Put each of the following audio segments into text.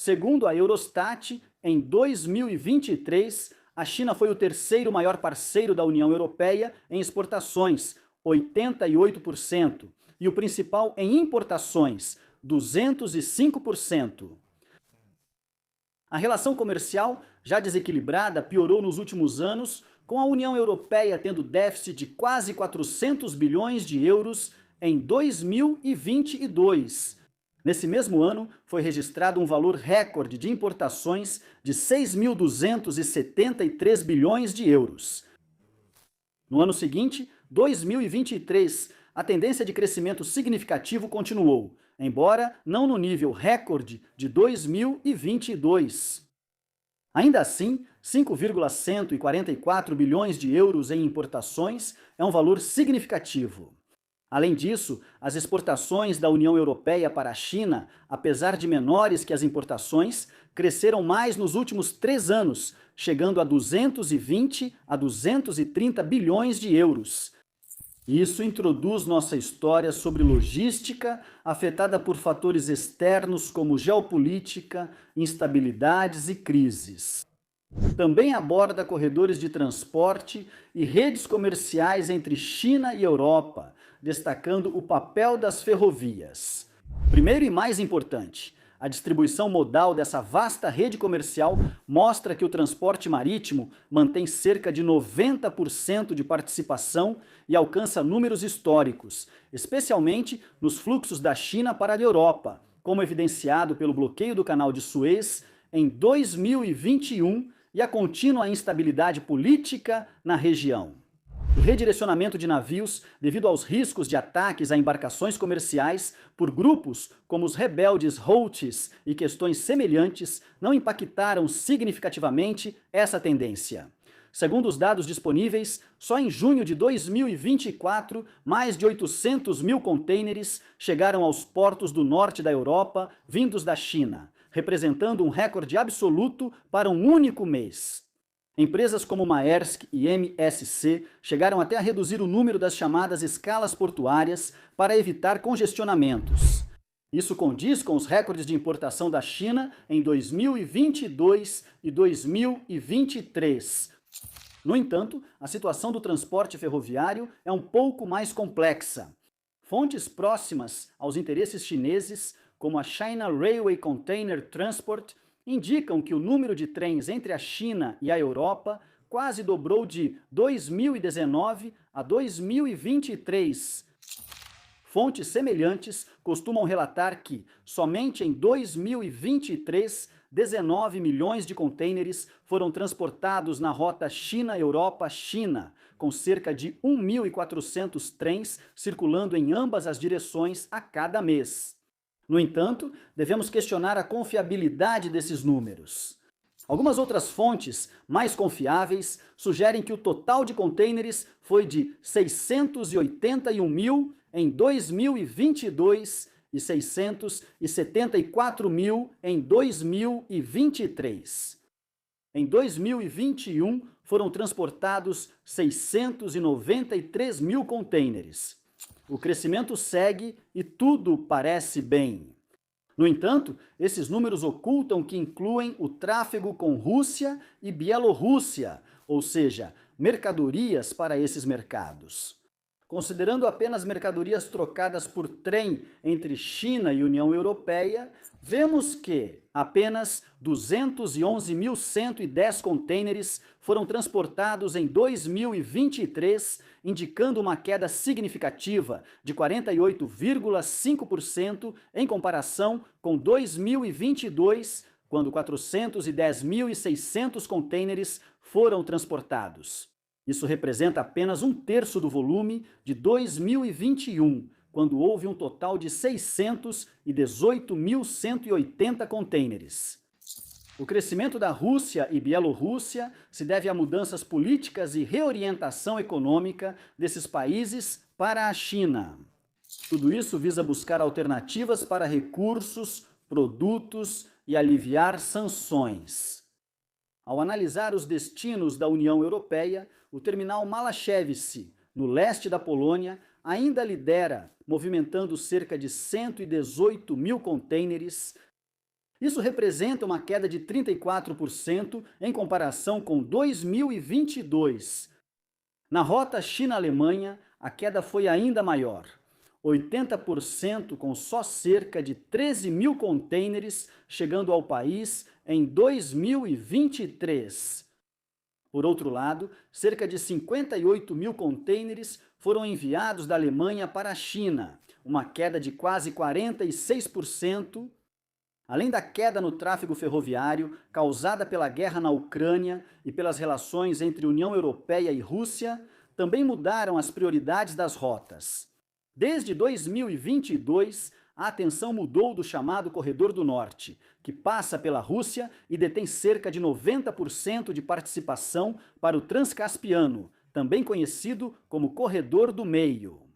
Segundo a Eurostat, em 2023, a China foi o terceiro maior parceiro da União Europeia em exportações, 88%, e o principal em importações, 205%. A relação comercial, já desequilibrada, piorou nos últimos anos, com a União Europeia tendo déficit de quase 400 bilhões de euros em 2022. Nesse mesmo ano, foi registrado um valor recorde de importações de 6.273 bilhões de euros. No ano seguinte, 2023, a tendência de crescimento significativo continuou, embora não no nível recorde de 2022. Ainda assim, 5,144 bilhões de euros em importações é um valor significativo. Além disso, as exportações da União Europeia para a China, apesar de menores que as importações, cresceram mais nos últimos 3 anos, chegando a 220 a 230 bilhões de euros. Isso introduz nossa história sobre logística, afetada por fatores externos como geopolítica, instabilidades e crises. Também aborda corredores de transporte e redes comerciais entre China e Europa, destacando o papel das ferrovias. Primeiro e mais importante, a distribuição modal dessa vasta rede comercial mostra que o transporte marítimo mantém cerca de 90% de participação e alcança números históricos, especialmente nos fluxos da China para a Europa, como evidenciado pelo bloqueio do Canal de Suez em 2021 e a contínua instabilidade política na região. O redirecionamento de navios devido aos riscos de ataques a embarcações comerciais por grupos como os rebeldes Houthis e questões semelhantes não impactaram significativamente essa tendência. Segundo os dados disponíveis, só em junho de 2024, mais de 800 mil contêineres chegaram aos portos do norte da Europa, vindos da China, representando um recorde absoluto para um único mês. Empresas como Maersk e MSC chegaram até a reduzir o número das chamadas escalas portuárias para evitar congestionamentos. Isso condiz com os recordes de importação da China em 2022 e 2023. No entanto, a situação do transporte ferroviário é um pouco mais complexa. Fontes próximas aos interesses chineses, como a China Railway Container Transport, indicam que o número de trens entre a China e a Europa quase dobrou de 2019 a 2023. Fontes semelhantes costumam relatar que, somente em 2023, 19 milhões de contêineres foram transportados na rota China-Europa-China, com cerca de 1.400 trens circulando em ambas as direções a cada mês. No entanto, devemos questionar a confiabilidade desses números. Algumas outras fontes, mais confiáveis, sugerem que o total de contêineres foi de 681 mil em 2022 e 674 mil em 2023. Em 2021, foram transportados 693 mil contêineres. O crescimento segue e tudo parece bem. No entanto, esses números ocultam que incluem o tráfego com Rússia e Bielorrússia, ou seja, mercadorias para esses mercados. Considerando apenas mercadorias trocadas por trem entre China e União Europeia, vemos que apenas 211.110 contêineres foram transportados em 2023, indicando uma queda significativa de 48,5% em comparação com 2022, quando 410.600 contêineres foram transportados. Isso representa apenas 1/3 do volume de 2021, quando houve um total de 618.180 contêineres. O crescimento da Rússia e Bielorrússia se deve a mudanças políticas e reorientação econômica desses países para a China. Tudo isso visa buscar alternativas para recursos, produtos e aliviar sanções. Ao analisar os destinos da União Europeia, o terminal Malachewski, no leste da Polônia, ainda lidera, movimentando cerca de 118 mil contêineres, Isso representa uma queda de 34% em comparação com 2022. Na rota China-Alemanha, a queda foi ainda maior, 80%, com só cerca de 13 mil contêineres chegando ao país em 2023. Por outro lado, cerca de 58 mil contêineres foram enviados da Alemanha para a China, uma queda de quase 46%. Além da queda no tráfego ferroviário causada pela guerra na Ucrânia e pelas relações entre União Europeia e Rússia, também mudaram as prioridades das rotas. Desde 2022, a atenção mudou do chamado Corredor do Norte, que passa pela Rússia e detém cerca de 90% de participação, para o Transcaspiano, também conhecido como Corredor do Meio.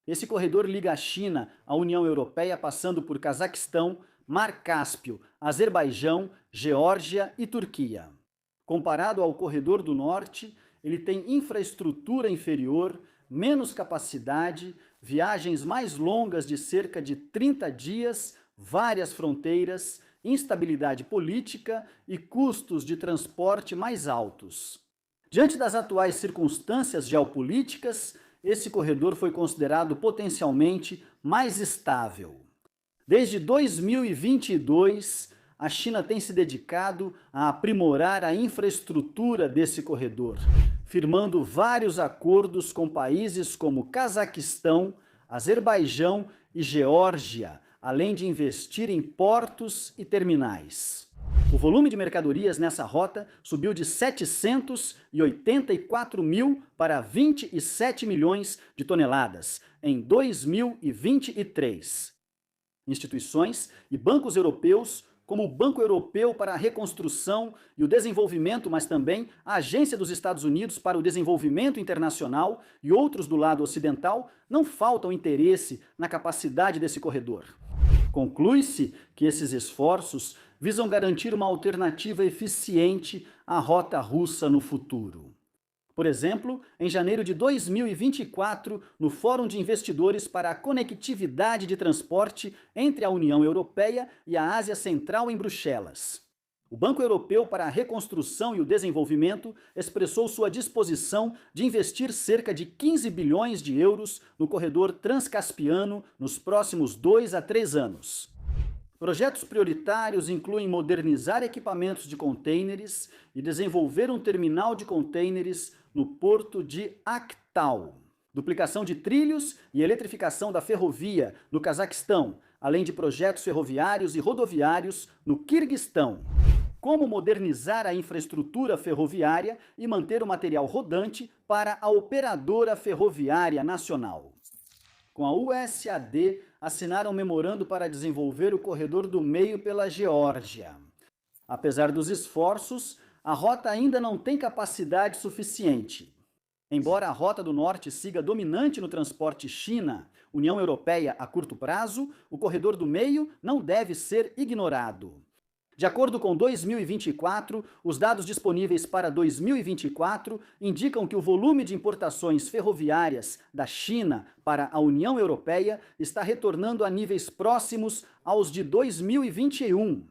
Esse corredor liga a China à União Europeia passando por Cazaquistão, Mar Cáspio, Azerbaijão, Geórgia e Turquia. Comparado ao Corredor do Norte, ele tem infraestrutura inferior, menos capacidade, viagens mais longas de cerca de 30 dias, várias fronteiras, instabilidade política e custos de transporte mais altos. Diante das atuais circunstâncias geopolíticas, esse corredor foi considerado potencialmente mais estável. Desde 2022, a China tem se dedicado a aprimorar a infraestrutura desse corredor, firmando vários acordos com países como Cazaquistão, Azerbaijão e Geórgia, além de investir em portos e terminais. O volume de mercadorias nessa rota subiu de 784 mil para 27 milhões de toneladas em 2023. Instituições e bancos europeus, como o Banco Europeu para a Reconstrução e o Desenvolvimento, mas também a Agência dos Estados Unidos para o Desenvolvimento Internacional e outros do lado ocidental, não faltam interesse na capacidade desse corredor. Conclui-se que esses esforços visam garantir uma alternativa eficiente à rota russa no futuro. Por exemplo, em janeiro de 2024, no Fórum de Investidores para a Conectividade de Transporte entre a União Europeia e a Ásia Central em Bruxelas, o Banco Europeu para a Reconstrução e o Desenvolvimento expressou sua disposição de investir cerca de 15 bilhões de euros no corredor transcaspiano nos próximos 2 a 3 anos. Projetos prioritários incluem modernizar equipamentos de contêineres e desenvolver um terminal de contêineres no porto de Aktau, duplicação de trilhos e eletrificação da ferrovia no Cazaquistão, além de projetos ferroviários e rodoviários no Quirguistão. Como modernizar a infraestrutura ferroviária e manter o material rodante para a Operadora Ferroviária Nacional. Com a USAD, assinaram um memorando para desenvolver o Corredor do Meio pela Geórgia. Apesar dos esforços, a rota ainda não tem capacidade suficiente. Embora a Rota do Norte siga dominante no transporte China-União Europeia a curto prazo, o Corredor do Meio não deve ser ignorado. De acordo com 2024, os dados disponíveis para 2024 indicam que o volume de importações ferroviárias da China para a União Europeia está retornando a níveis próximos aos de 2021.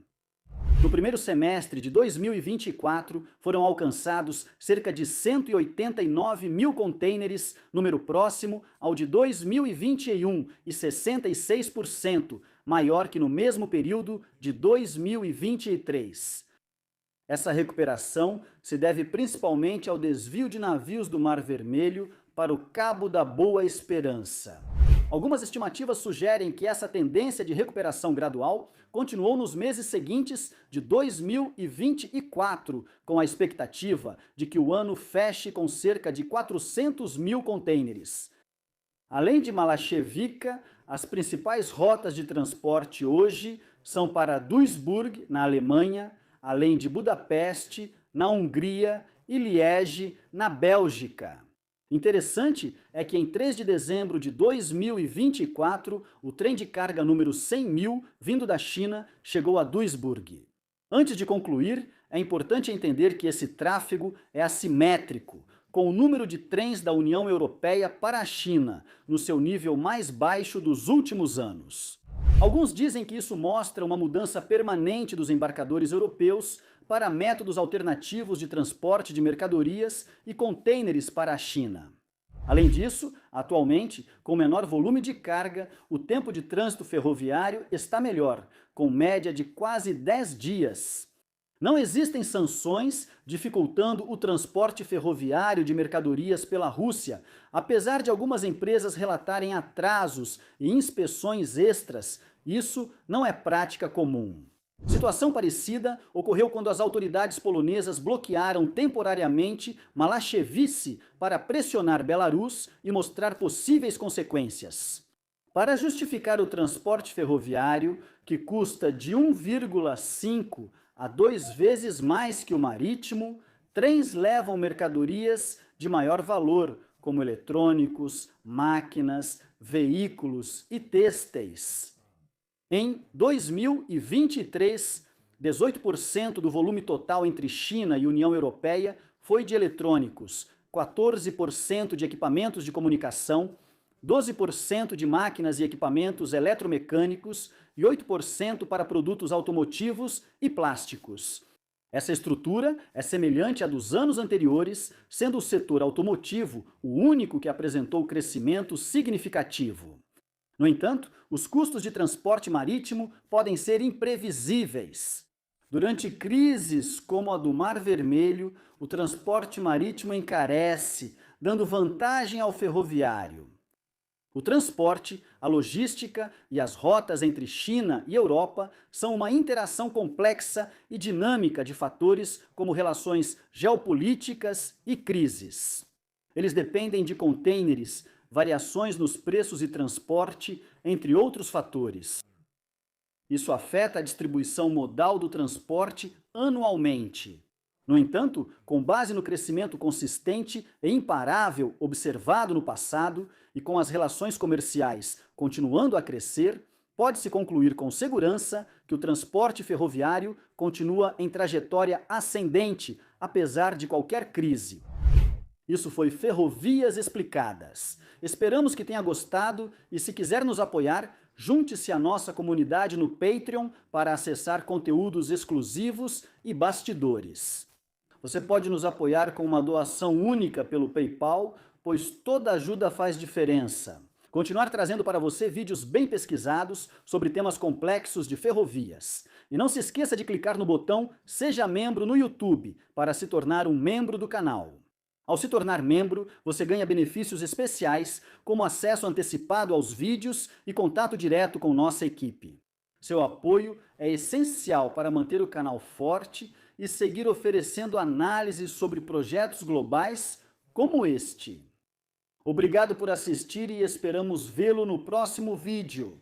No primeiro semestre de 2024, foram alcançados cerca de 189 mil contêineres, número próximo ao de 2021 e 66% maior que no mesmo período de 2023. Essa recuperação se deve principalmente ao desvio de navios do Mar Vermelho para o Cabo da Boa Esperança. Algumas estimativas sugerem que essa tendência de recuperação gradual continuou nos meses seguintes de 2024, com a expectativa de que o ano feche com cerca de 400 mil contêineres. Além de Malachevica, as principais rotas de transporte hoje são para Duisburg, na Alemanha, além de Budapeste, na Hungria, e Liege, na Bélgica. Interessante é que em 3 de dezembro de 2024, o trem de carga número 100.000, vindo da China, chegou a Duisburg. Antes de concluir, é importante entender que esse tráfego é assimétrico, com o número de trens da União Europeia para a China no seu nível mais baixo dos últimos anos. Alguns dizem que isso mostra uma mudança permanente dos embarcadores europeus para métodos alternativos de transporte de mercadorias e contêineres para a China. Além disso, atualmente, com menor volume de carga, o tempo de trânsito ferroviário está melhor, com média de quase 10 dias. Não existem sanções dificultando o transporte ferroviário de mercadorias pela Rússia, apesar de algumas empresas relatarem atrasos e inspeções extras. Isso não é prática comum. Situação parecida ocorreu quando as autoridades polonesas bloquearam temporariamente Malachevice para pressionar Belarus e mostrar possíveis consequências. Para justificar o transporte ferroviário, que custa de 1,5 a 2 vezes mais que o marítimo, trens levam mercadorias de maior valor, como eletrônicos, máquinas, veículos e têxteis. Em 2023, 18% do volume total entre China e União Europeia foi de eletrônicos, 14% de equipamentos de comunicação, 12% de máquinas e equipamentos eletromecânicos e 8% para produtos automotivos e plásticos. Essa estrutura é semelhante à dos anos anteriores, sendo o setor automotivo o único que apresentou crescimento significativo. No entanto, os custos de transporte marítimo podem ser imprevisíveis. Durante crises como a do Mar Vermelho, o transporte marítimo encarece, dando vantagem ao ferroviário. O transporte, a logística e as rotas entre China e Europa são uma interação complexa e dinâmica de fatores como relações geopolíticas e crises. Eles dependem de contêineres, variações nos preços de transporte, entre outros fatores. Isso afeta a distribuição modal do transporte anualmente. No entanto, com base no crescimento consistente e imparável observado no passado e com as relações comerciais continuando a crescer, pode-se concluir com segurança que o transporte ferroviário continua em trajetória ascendente, apesar de qualquer crise. Isso foi Ferrovias Explicadas. Esperamos que tenha gostado e, se quiser nos apoiar, junte-se à nossa comunidade no Patreon para acessar conteúdos exclusivos e bastidores. Você pode nos apoiar com uma doação única pelo PayPal, pois toda ajuda faz diferença. Continuar trazendo para você vídeos bem pesquisados sobre temas complexos de ferrovias. E não se esqueça de clicar no botão Seja Membro no YouTube para se tornar um membro do canal. Ao se tornar membro, você ganha benefícios especiais, como acesso antecipado aos vídeos e contato direto com nossa equipe. Seu apoio é essencial para manter o canal forte e seguir oferecendo análises sobre projetos globais como este. Obrigado por assistir e esperamos vê-lo no próximo vídeo.